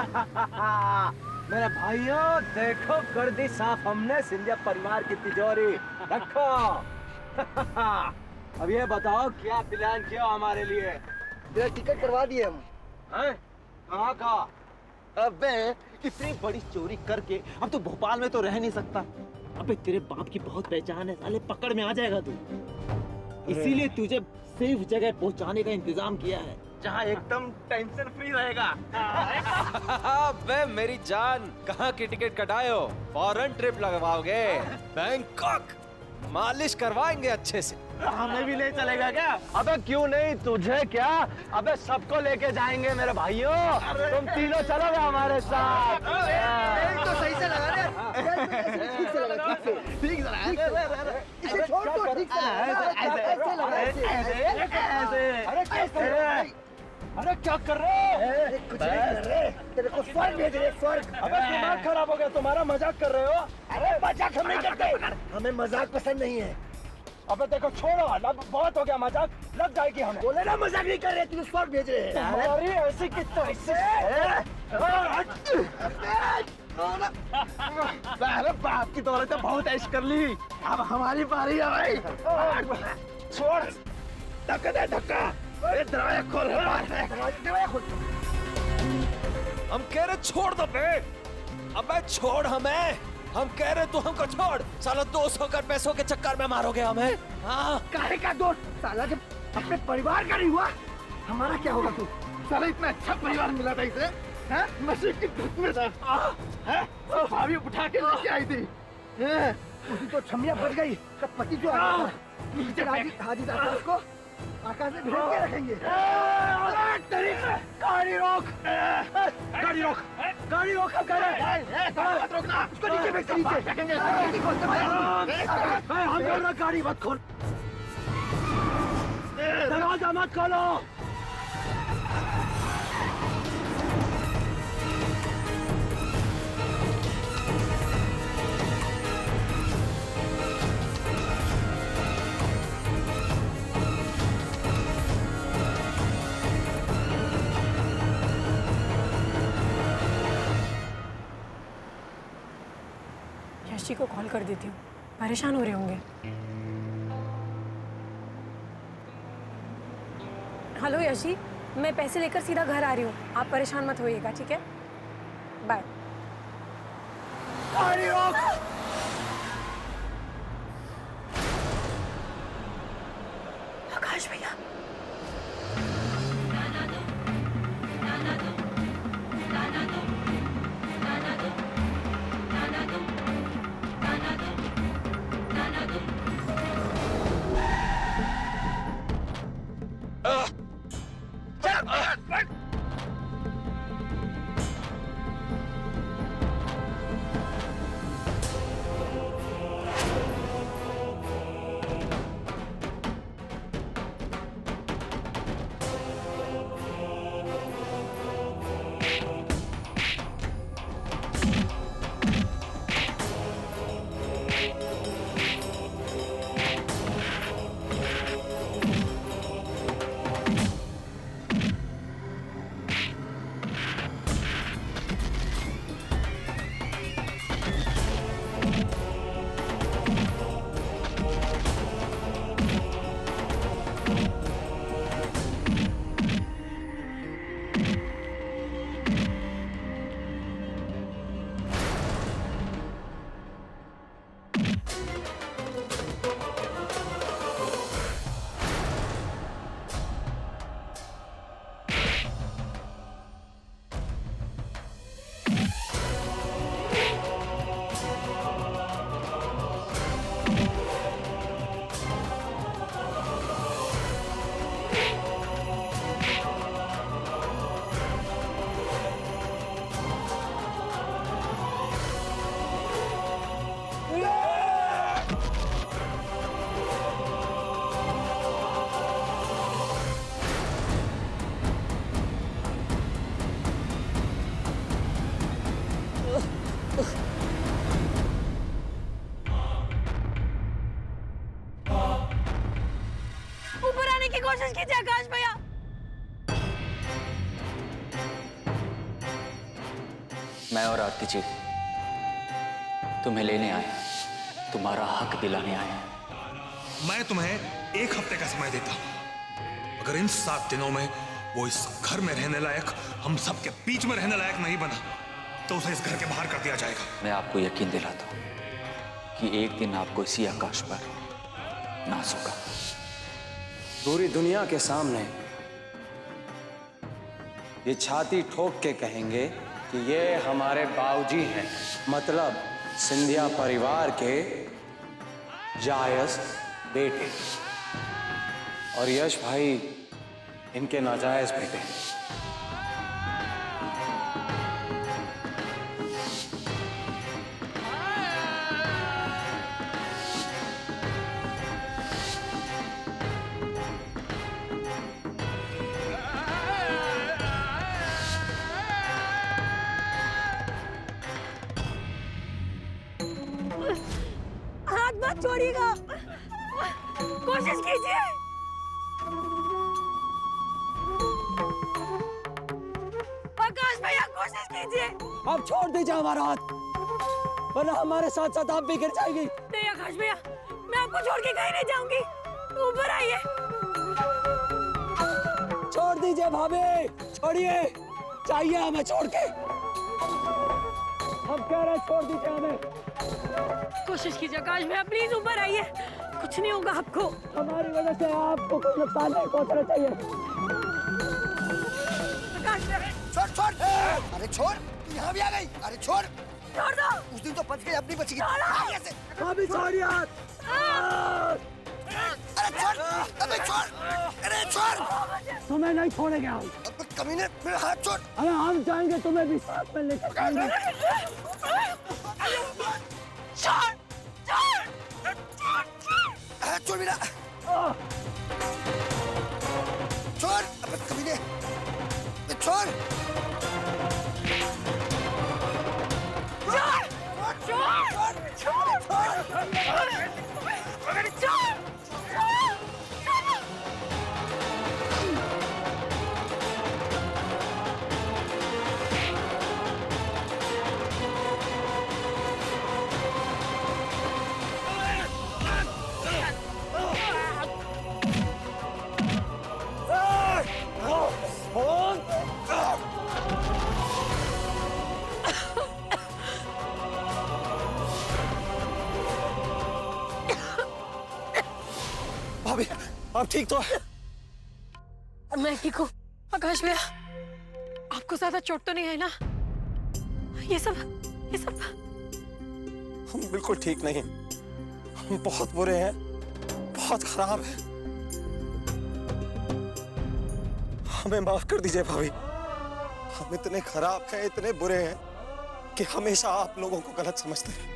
मेरे भाइयों देखो कर दी साफ हमने सिंधिया परिवार की तिजोरी रखो। अब ये बताओ क्या प्लान किया हमारे लिए? तेरा टिकट करवा दिए हम। हैं? कहाँ का? अबे इतनी बड़ी चोरी करके अब तो भोपाल में तो रह नहीं सकता। अबे तेरे बाप की बहुत पहचान है, साले पकड़ में आ जाएगा तू। इसीलिए तुझे सेफ जगह पहुंचाने का इंतजाम किया है जहाँ एकदम टेंशन फ्री रहेगा। बे मेरी जान, कहाँ की टिकट कटाए हो? Foreign trip लगवाओगे? बैंकॉक मालिश करवाएंगे अच्छे से। हमें भी ले चलेगा क्या? अबे क्यों नहीं, तुझे क्या? अबे सबको लेके जाएंगे मेरे भाइयों। तुम तीनों चलोगे हमारे साथ। तो सही से लगा दे। ठीक से लगा, ठीक से। इसे छोड़ दो, ठीक से लगा। ऐसे लगा, ऐसे। अरे कैसे? अरे क्या कर रहे हो? अरे कुछ नहीं कर रहे। तेरे को स्वर्ग भेज रहे, स्वर्ग। अबे दिमाग खराब हो गया तुम्हारा, मजाक कर रहे हो? अरे मजाक हम नहीं करते। हमें मजाक पसंद नहीं है। अबे देखो छोड़ो, अब बहुत हो गया मजाक, लग जाएगी हमें। बोले ना मजाक नहीं कर रहे, तुझे स्वर्ग भेज रहे हैं। अरे ऐसी कितना अरे बाप की दौलत तो बहुत ऐश कर ली, अब हमारी बारी है भाई। छोड़, धक्का दे धक्का। अरे दरवाजा खोल, दरवाजा खोल। हम कह रहे छोड़ दो बे। अबे छोड़ हमें, हम कह रहे तू हमको छोड़। साला 200 कर पैसों के चक्कर में मारोगे हमें? हाँ काहे का दोस्त साला, जब अपने परिवार का नहीं हुआ हमारा क्या होगा? तू साला इतना अच्छा परिवार मिला था इसे, हैं? नशे की धुत में था, हैं? सब भाभी उठा के लेके आई थी। उसी तो छमिया बच गई, तब पति जो आया था हाजी दादा उसको आकाश में भेज के रखेंगे। गाड़ी रोक, गाड़ी रोक, गाड़ी रोक। हम कह रहे हैं मत रोकना, उसको नीचे फेंक, नीचे फेंकेंगे। हम बोल रहे गाड़ी मत खोल, दरवाजा मत खोलो। यशी को कॉल कर देती हूँ, परेशान हो रहे होंगे। हेलो यशी, मैं पैसे लेकर सीधा घर आ रही हूँ, आप परेशान मत होइएगा, ठीक है? बाय। गाड़ी रोक। आकाश भैया, मैं और आरती जी तुम्हें लेने आए हैं, तुम्हारा हक दिलाने आए हैं। मैं तुम्हें 1 हफ्ते का समय देता हूं। अगर इन 7 दिनों में वो इस घर में रहने लायक, हम सबके बीच में रहने लायक नहीं बना, तो उसे इस घर के बाहर कर दिया जाएगा। मैं आपको यकीन दिलाता हूं कि एक दिन आपको इसी आकाश पर नाज होगा। पूरी दुनिया के सामने ये छाती ठोक के कहेंगे कि ये हमारे बाबूजी हैं, मतलब सिंधिया परिवार के जायज बेटे, और यश भाई इनके नाजायज बेटे। हाथ मत छोड़िएगा, कोशिश कीजिए। आकाश भैया कोशिश कीजिए। अब छोड़ दीजिए हमारा हाथ, वरना हमारे साथ साथ आप भी गिर जाएगी। नहीं आकाश भैया, मैं आपको छोड़ के कहीं नहीं जाऊंगी। ऊपर आइए। छोड़ दीजिए भाभी, छोड़िए, चाहिए हमें छोड़ के। हम कह रहे हैं छोड़ दीजिए हमें। कोशिश कीजिए आकाश भैया, प्लीज ऊपर आइए। कुछ नहीं होगा आपको। हमारी वजह से आपको कोई नुकसान नहीं पहुंचना चाहिए। आकाश भैया छोड़ छोड़, अरे छोड़, यहाँ भी आ गई। अरे छोड़, छोड़ दो। उस दिन तो बच गई, अपनी बच गई। ऐसे। भाभी छोड़िए हाथ। अरे छोड़, अबे छोड़, अरे छोड़। तुम्हें नहीं छोड़ेंगे हम। अबे कमीने, मेरा हाथ छोड़। अरे हम जाएंगे, तुम्हें भी साथ में लेकर जाएंगे। छोड़, छोड़, हाथ छोड़ मेरा। छोड़, अबे कमीने, छोड़। भाभी आप ठीक तो है? मैं ठीक हूँ। आकाश भैया, आपको ज्यादा चोट तो नहीं है ना? ये सब हम बिल्कुल ठीक नहीं, हम बहुत बुरे हैं, बहुत खराब हैं। हमें माफ कर दीजिए भाभी, हम इतने खराब हैं, इतने बुरे हैं कि हमेशा आप लोगों को गलत समझते रहे,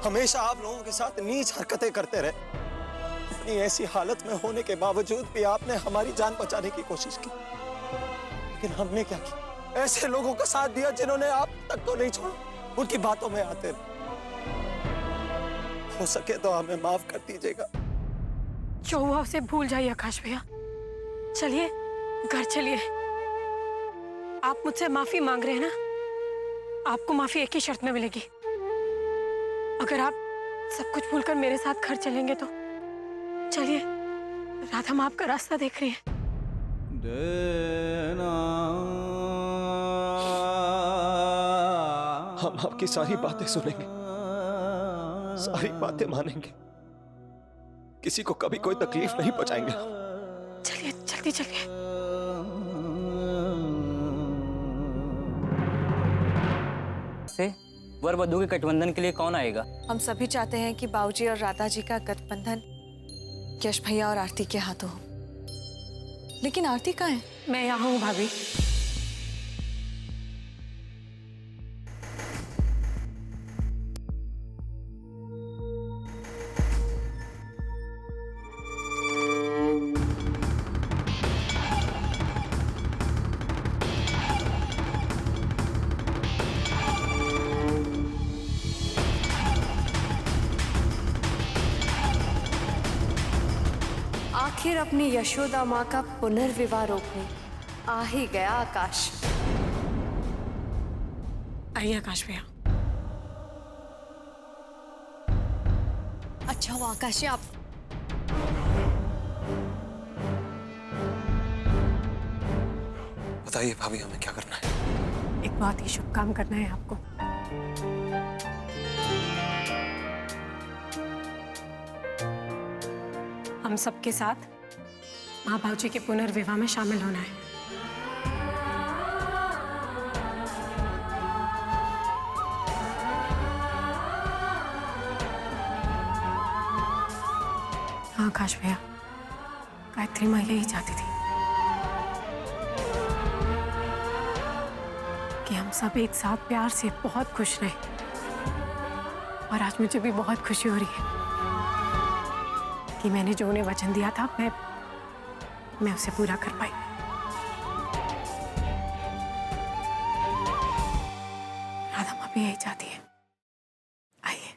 हमेशा आप लोगों के साथ नीच हरकतें करते रहे। अपनी ऐसी हालत में होने के बावजूद भी आपने हमारी जान बचाने की कोशिश की, लेकिन हमने क्या किया? ऐसे लोगों का साथ दिया जिन्होंने आप तक तो नहीं छोड़ा, उनकी बातों में आते रहे। हो सके तो हमें माफ कर दीजिएगा। जो हुआ उसे भूल जाइए आकाश भैया। चलिए घर चलिए। आप मुझसे माफी मांग रहे हैं ना? आपको माफी एक ही शर्त में मिलेगी, अगर आप सब कुछ भूलकर मेरे साथ घर चलेंगे तो। चलिए, राधा माँ आपका रास्ता देख रही है। हम आपकी सारी बातें सुनेंगे, सारी बातें मानेंगे, किसी को कभी कोई तकलीफ नहीं पहुंचाएंगे। चलिए जल्दी चलिए। से वर वधू के गठबंधन के लिए कौन आएगा? हम सभी चाहते हैं कि बाबूजी और राधा जी का गठबंधन यश भैया और आरती के हाथों हो, लेकिन आरती कहाँ है? मैं यहाँ हूँ भाभी। आखिर अपनी यशोदा माँ का पुनर्विवाह रोकने आ ही गया आकाश। आइए आकाश भैया। अच्छा हुआ आकाश जी आप बताइए भाभी, हमें क्या करना है? एक बहुत ही शुभ काम करना है आपको। हम सबके साथ माँ बाबूजी के पुनर्विवाह में शामिल होना है। हाँ आकाश भैया, गायत्री माँ यही चाहती थी कि हम सब एक साथ प्यार से बहुत खुश रहे, और आज मुझे भी बहुत खुशी हो रही है कि मैंने जो उन्हें वचन दिया था मैं उसे पूरा कर पाई। राधा माँ भी यही चाहती है। आइए।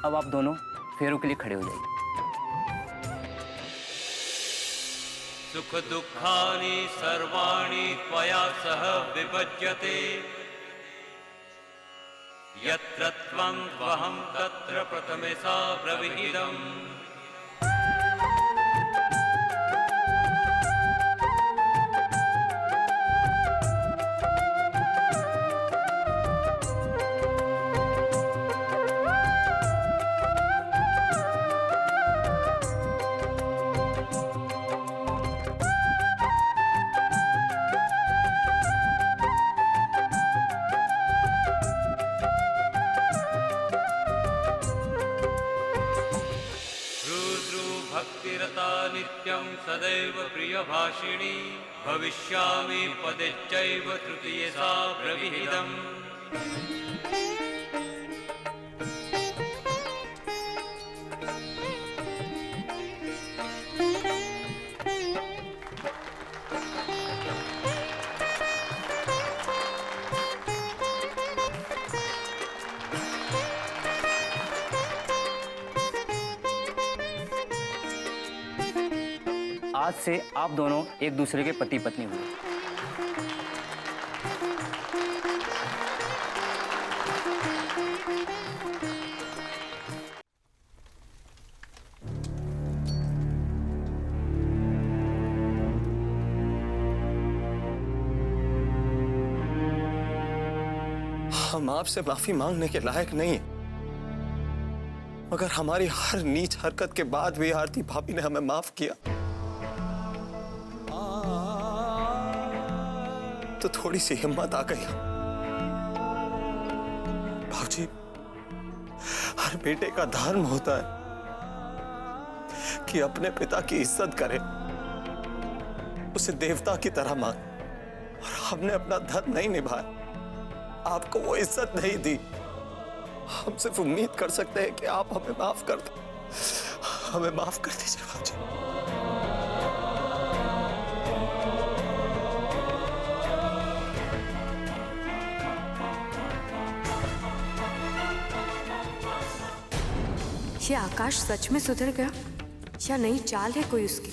अब आप दोनों फेरों के लिए खड़े हो जाइए। सुख दुखानि सर्वाणि त्वया सह विभज्यते यत्र त्वं त्वहं तत्र प्रथमे सा ब्रवीदम्। भक्तिरता नित्यं सदैव प्रियभाषिणी भविष्यामि पदेच्चैव तृतीये सा ब्रवीदम्। आज से आप दोनों एक दूसरे के पति पत्नी हुए। हम आपसे माफी मांगने के लायक नहीं, मगर हमारी हर नीच हरकत के बाद भी आरती भाभी ने हमें माफ किया, तो थोड़ी सी हिम्मत आ गई। भाजी, हर बेटे का धर्म होता है कि अपने पिता की इज्जत करे, उसे देवता की तरह मान, और हमने अपना धर्म नहीं निभाया, आपको वो इज्जत नहीं दी। हम सिर्फ उम्मीद कर सकते हैं कि आप हमें माफ कर दें। हमें माफ कर दीजिए भाजी। ये आकाश सच में सुधर गया या नई चाल है कोई उसकी?